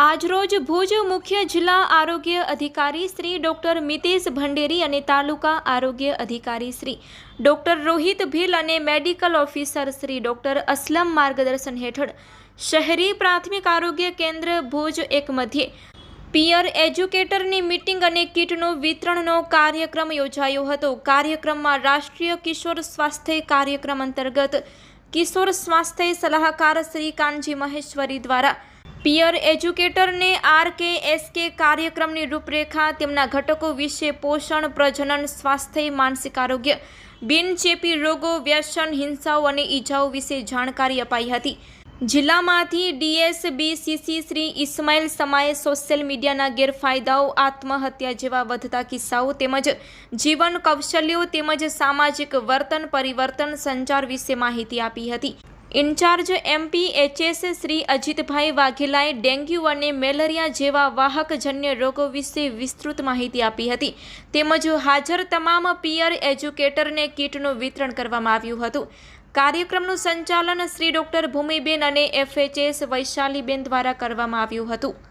આજરોજ ભુજ મુખ્ય જિલ્લા આરોગ્ય અધિકારી શ્રી ડૉક્ટર મિતેશ ભંડેરી અને તાલુકા આરોગ્ય અધિકારી શ્રી ડૉક્ટર રોહિત ભીલ અને medical officer Shri doctor Aslam માર્ગદર્શન હેઠળ શહેરી પ્રાથમિક આરોગ્ય કેન્દ્ર ભુજ એક મધ્યે પિયર એજ્યુકેટરની મીટિંગ અને કીટનું વિતરણનો કાર્યક્રમ યોજાયો હતો। કાર્યક્રમમાં રાષ્ટ્રીય કિશોર સ્વાસ્થ્ય કાર્યક્રમ અંતર્ગત કિશોર સ્વાસ્થ્ય સલાહકાર શ્રી કાનજી મહેશ્વરી દ્વારા પિયર એજ્યુકેટરને RKSK કાર્યક્રમની રૂપરેખા, તેમના ઘટકો વિશે, પોષણ, પ્રજનન, સ્વાસ્થ્ય, માનસિક આરોગ્ય, બિનચેપી રોગો, વ્યસન, હિંસાઓ અને ઈજાઓ વિશે જાણકારી અપાઈ હતી। જિલ્લામાંથી DSBCC શ્રી ઇસ્માઇલ સમાએ સોશિયલ મીડિયાના ગેરફાયદાઓ, આત્મહત્યા જેવા વધતા કિસ્સાઓ તેમજ જીવન કૌશલ્યો તેમજ સામાજિક વર્તન પરિવર્તન સંચાર વિશે માહિતી આપી હતી। ઇન્ચાર્જ MPHS શ્રી અજીતભાઈ વાઘેલાએ ડેન્ગ્યુ અને મેલેરિયા જેવા વાહકજન્ય રોગો વિશે વિસ્તૃત માહિતી આપી હતી તેમજ હાજર તમામ પિયર એજ્યુકેટરને કીટનું વિતરણ કરવામાં આવ્યું હતું। કાર્યક્રમનું સંચાલન શ્રી ડૉક્ટર ભૂમિબેન અને FHS વૈશાલીબેન દ્વારા કરવામાં આવ્યું હતું।